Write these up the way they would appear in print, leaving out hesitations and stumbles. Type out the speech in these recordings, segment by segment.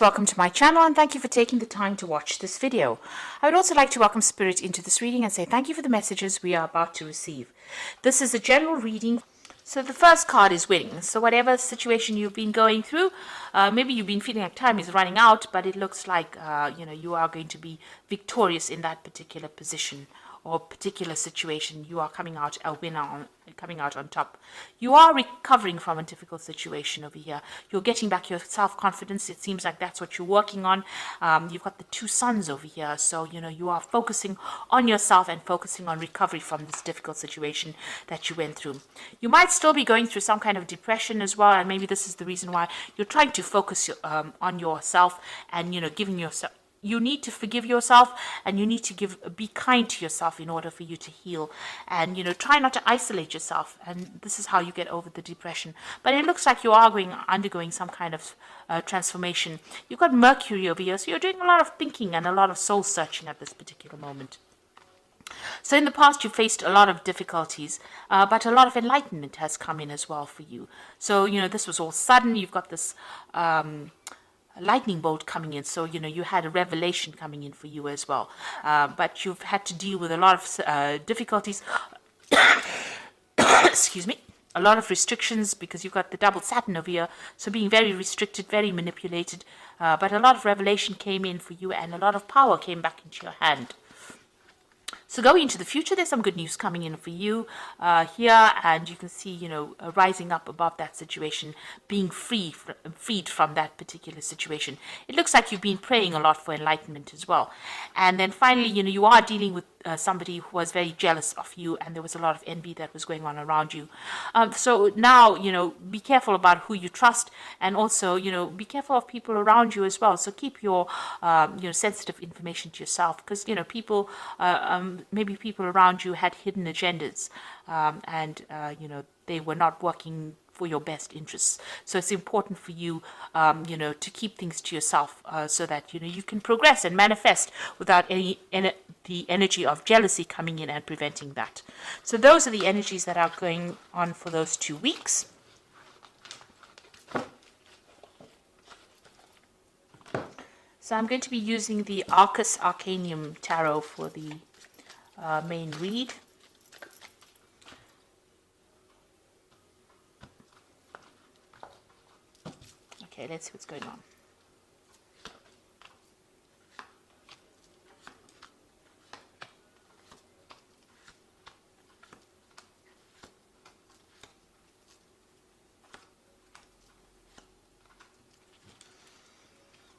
Welcome to my channel and thank you for taking the time to watch this video. I would also like to welcome Spirit into this reading and say thank you for the messages we are about to receive. This is a general reading. So the first card is winning. So whatever situation you've been going through, maybe you've been feeling like time is running out, but it looks like you are going to be victorious in that particular position or particular situation. You are coming out a winner, coming out on top. You are recovering from a difficult situation over here. You're getting back your self-confidence. It seems like that's what you're working on. You've got the two suns over here. So, you are focusing on yourself and focusing on recovery from this difficult situation that you went through. You might still be going through some kind of depression as well. And maybe this is the reason why you're trying to focus on yourself and, giving yourself. You need to forgive yourself and you need to be kind to yourself in order for you to heal. And, try not to isolate yourself. And this is how you get over the depression. But it looks like you are undergoing some kind of transformation. You've got Mercury over here. So you're doing a lot of thinking and a lot of soul searching at this particular moment. So in the past, you faced a lot of difficulties, but a lot of enlightenment has come in as well for you. So, this was all sudden. You've got this lightning bolt coming in, so you had a revelation coming in for you as well, but you've had to deal with a lot of difficulties excuse me, a lot of restrictions because you've got the double Saturn over here, so being very restricted, very manipulated, but a lot of revelation came in for you and a lot of power came back into your hand. So going into the future, there's some good news coming in for you here, and you can see, rising up above that situation, being freed from that particular situation. It looks like you've been praying a lot for enlightenment as well. And then finally, you are dealing with somebody who was very jealous of you, and there was a lot of envy that was going on around you. So now, be careful about who you trust, and also, be careful of people around you as well. So keep your, sensitive information to yourself, because, people, maybe people around you had hidden agendas, and, they were not working for your best interests. So it's important for you, to keep things to yourself, so that, you can progress and manifest without the energy of jealousy coming in and preventing that. So those are the energies that are going on for those 2 weeks. So I'm going to be using the Arcus Arcanium Tarot for the main read. Okay, let's see what's going on.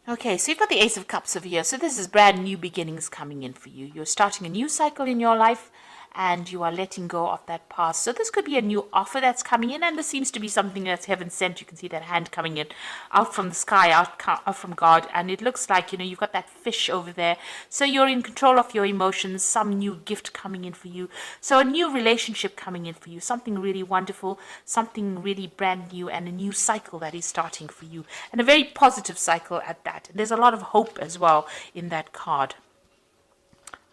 Okay, so you've got the Ace of Cups over here. So this is brand new beginnings coming in for you. You're starting a new cycle in your life and you are letting go of that past. So this could be a new offer that's coming in, and this seems to be something that's heaven sent. You can see that hand coming in out from the sky, out from God, and it looks like, you've got that fish over there. So you're in control of your emotions, some new gift coming in for you. So a new relationship coming in for you, something really wonderful, something really brand new, and a new cycle that is starting for you, and a very positive cycle at that. And there's a lot of hope as well in that card.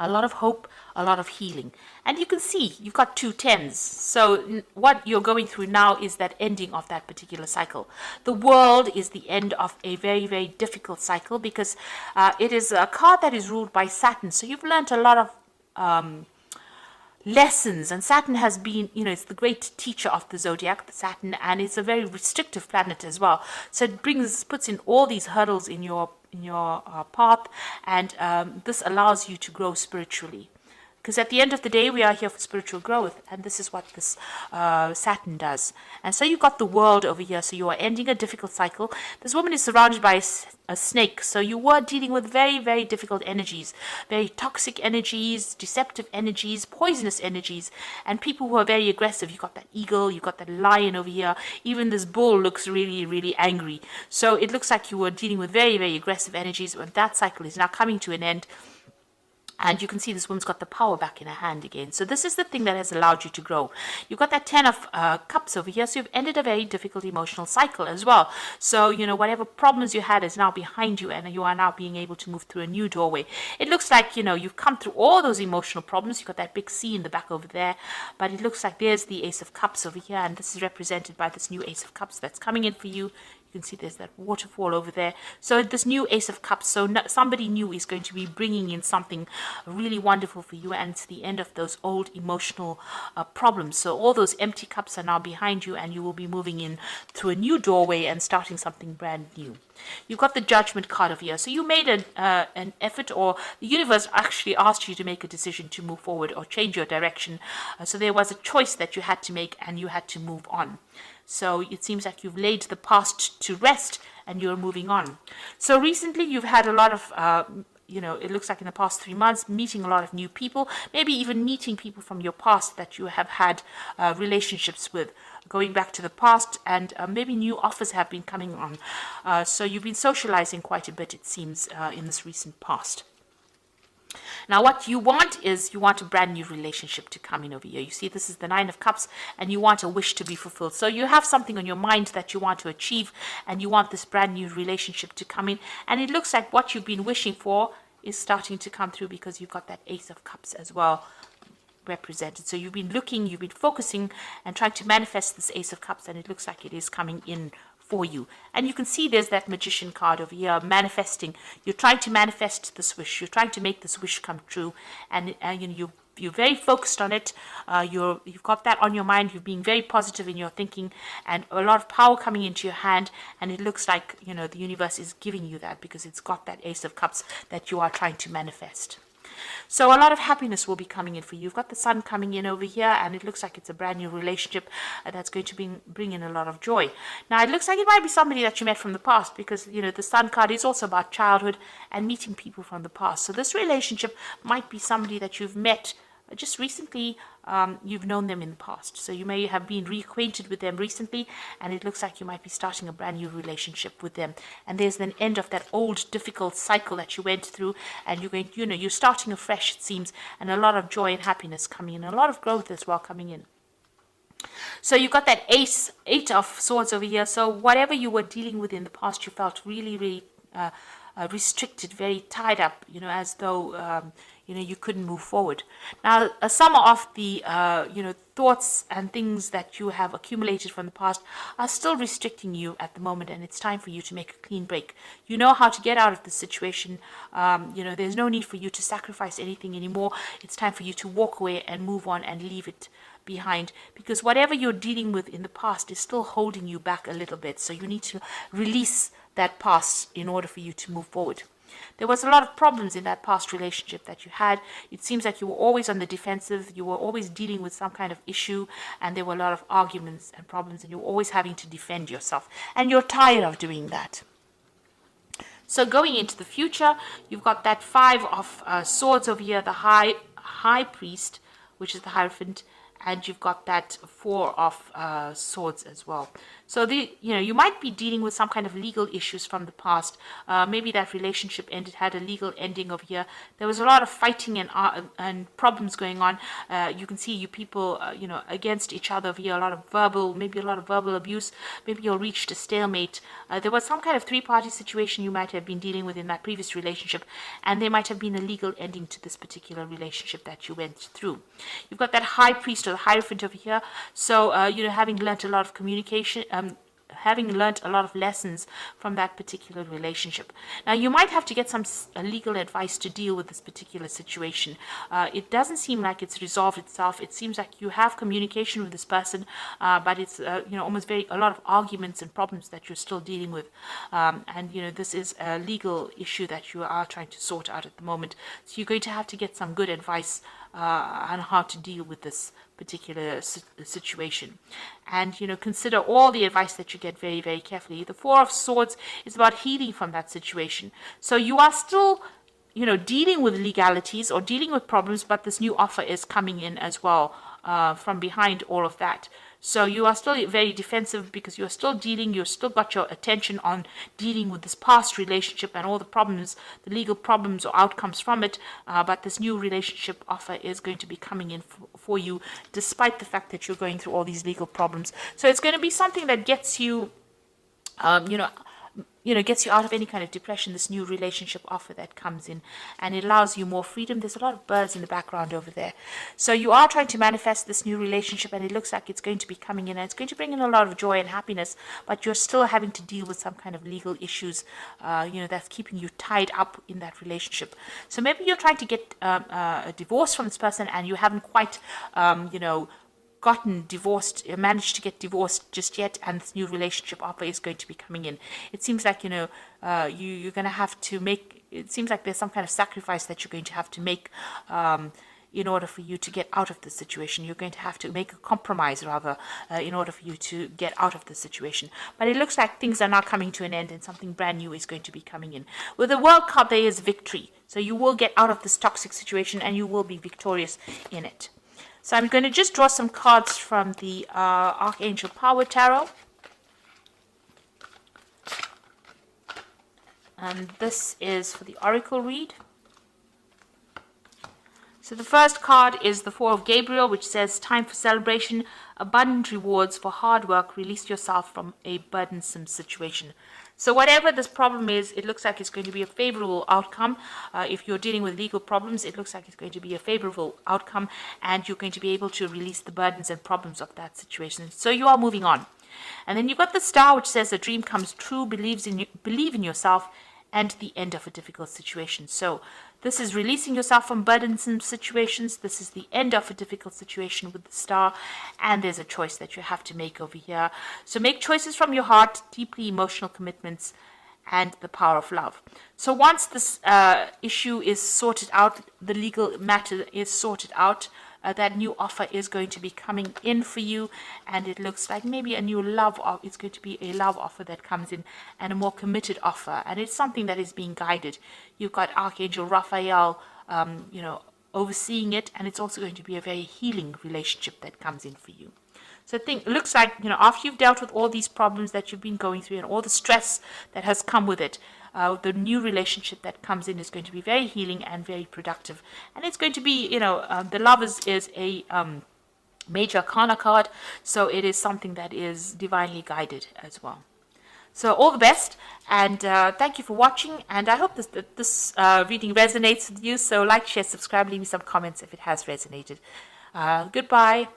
A lot of hope, a lot of healing. And you can see you've got 2 tens. So what you're going through now is that ending of that particular cycle. The world is the end of a very, very difficult cycle because it is a card that is ruled by Saturn. So you've learned a lot of lessons, and Saturn has been, it's the great teacher of the zodiac, the Saturn, and it's a very restrictive planet as well. So it puts in all these hurdles in your path, and this allows you to grow spiritually. Because at the end of the day, we are here for spiritual growth, and this is what this Saturn does. And so you've got the world over here, so you are ending a difficult cycle. This woman is surrounded by a snake, so you were dealing with very, very difficult energies, very toxic energies, deceptive energies, poisonous energies, and people who are very aggressive. You've got that eagle, you've got that lion over here. Even this bull looks really, really angry. So it looks like you were dealing with very, very aggressive energies, but that cycle is now coming to an end. And you can see this woman's got the power back in her hand again. So this is the thing that has allowed you to grow. You've got that 10 of cups over here. So you've ended a very difficult emotional cycle as well. So, whatever problems you had is now behind you, and you are now being able to move through a new doorway. It looks like, you've come through all those emotional problems. You've got that big C in the back over there. But it looks like there's the Ace of Cups over here. And this is represented by this new Ace of Cups that's coming in for you. You can see there's that waterfall over there. So this new Ace of Cups, so somebody new is going to be bringing in something really wonderful for you, and it's the end of those old emotional problems. So all those empty cups are now behind you, and you will be moving in through a new doorway and starting something brand new. You've got the Judgment card over here. So you made an effort, or the universe actually asked you to make a decision to move forward or change your direction. So there was a choice that you had to make, and you had to move on. So it seems like you've laid the past to rest and you're moving on. So recently you've had a lot of, it looks like in the past 3 months, meeting a lot of new people, maybe even meeting people from your past that you have had relationships with, going back to the past, and maybe new offers have been coming on. So you've been socializing quite a bit, it seems, in this recent past. Now, what you want is you want a brand new relationship to come in over here. You see, this is the Nine of Cups, and you want a wish to be fulfilled. So you have something on your mind that you want to achieve, and you want this brand new relationship to come in. And it looks like what you've been wishing for is starting to come through, because you've got that Ace of Cups as well represented. So you've been looking, you've been focusing and trying to manifest this Ace of Cups, and it looks like it is coming in for you. And you can see there's that Magician card over here, manifesting. You're trying to manifest this wish. You're trying to make this wish come true, and you're very focused on it. You've got that on your mind. You're being very positive in your thinking, and a lot of power coming into your hand. And it looks like the universe is giving you that, because it's got that Ace of Cups that you are trying to manifest. So a lot of happiness will be coming in for you. You've got the Sun coming in over here, and it looks like it's a brand new relationship that's going to bring in a lot of joy. Now, it looks like it might be somebody that you met from the past, because, the Sun card is also about childhood and meeting people from the past. So this relationship might be somebody that you've met just recently. You've known them in the past, so you may have been reacquainted with them recently, and it looks like you might be starting a brand new relationship with them. And there's an end of that old difficult cycle that you went through, and you're starting afresh, it seems, and a lot of joy and happiness coming in, a lot of growth as well coming in. So you've got that Eight of Swords over here. So whatever you were dealing with in the past, you felt really, really restricted, very tied up, as though you couldn't move forward. Now, some of the thoughts and things that you have accumulated from the past are still restricting you at the moment, and it's time for you to make a clean break. You know how to get out of the situation. There's no need for you to sacrifice anything anymore. It's time for you to walk away and move on and leave it behind, because whatever you're dealing with in the past is still holding you back a little bit. So you need to release that past in order for you to move forward. There was a lot of problems in that past relationship that you had. It seems like you were always on the defensive. You were always dealing with some kind of issue, and there were a lot of arguments and problems, and you were always having to defend yourself. And you're tired of doing that. So going into the future, you've got that Five of Swords over here, the High Priest, which is the Hierophant, and you've got that Four of Swords as well. So you might be dealing with some kind of legal issues from the past. Maybe that relationship had a legal ending over here. There was a lot of fighting and problems going on. You can see you people, against each other over here. A lot of verbal abuse. Maybe you reached a stalemate. There was some kind of three-party situation you might have been dealing with in that previous relationship, and there might have been a legal ending to this particular relationship that you went through. You've got that High Priest or the Hierophant over here. So, having learnt a lot of communication, having learnt a lot of lessons from that particular relationship. Now, you might have to get some legal advice to deal with this particular situation. It doesn't seem like it's resolved itself. It seems like you have communication with this person, but it's almost a lot of arguments and problems that you're still dealing with. And this is a legal issue that you are trying to sort out at the moment. So you're going to have to get some good advice on how to deal with this particular situation, and consider all the advice that you get very, very carefully. The Four of Swords is about healing from that situation. So you are still dealing with legalities or dealing with problems, but this new offer is coming in as well from behind all of that. So you are still very defensive, because you've still got your attention on dealing with this past relationship and all the problems, the legal problems or outcomes from it. But this new relationship offer is going to be coming in for you, despite the fact that you're going through all these legal problems. So it's going to be something that gets you, gets you out of any kind of depression, this new relationship offer that comes in, and it allows you more freedom. There's a lot of birds in the background over there. So you are trying to manifest this new relationship, and it looks like it's going to be coming in, and it's going to bring in a lot of joy and happiness, but you're still having to deal with some kind of legal issues, that's keeping you tied up in that relationship. So maybe you're trying to get a divorce from this person, and you haven't quite, gotten divorced, managed to get divorced just yet, and this new relationship offer is going to be coming in. It seems like, you're going to have to make, it seems like there's some kind of sacrifice that you're going to have to make in order for you to get out of the situation. You're going to have to make a compromise, rather, in order for you to get out of the situation. But it looks like things are now coming to an end, and something brand new is going to be coming in. With the World card, there is victory. So you will get out of this toxic situation, and you will be victorious in it. So I'm going to just draw some cards from the Archangel Power Tarot. And this is for the Oracle read. So the first card is the Four of Gabriel, which says, time for celebration, abundant rewards for hard work, release yourself from a burdensome situation. So whatever this problem is, it looks like it's going to be a favorable outcome. If you're dealing with legal problems, it looks like it's going to be a favorable outcome, and you're going to be able to release the burdens and problems of that situation. So you are moving on. And then you've got the Star, which says a dream comes true, believe in yourself, and the end of a difficult situation. So this is releasing yourself from burdensome situations. This is the end of a difficult situation with the Star, and there's a choice that you have to make over here. So make choices from your heart, deeply emotional commitments, and the power of love. So once this issue is sorted out, the legal matter is sorted out, that new offer is going to be coming in for you, and it looks like maybe a new love offer. It's going to be a love offer that comes in, and a more committed offer, and it's something that is being guided. You've got Archangel Raphael, overseeing it, and it's also going to be a very healing relationship that comes in for you. So it looks like, after you've dealt with all these problems that you've been going through and all the stress that has come with it, the new relationship that comes in is going to be very healing and very productive. And it's going to be, the Lovers is a major arcana card, so it is something that is divinely guided as well. So all the best, and thank you for watching, and I hope this reading resonates with you. So like, share, subscribe, leave me some comments if it has resonated. Goodbye.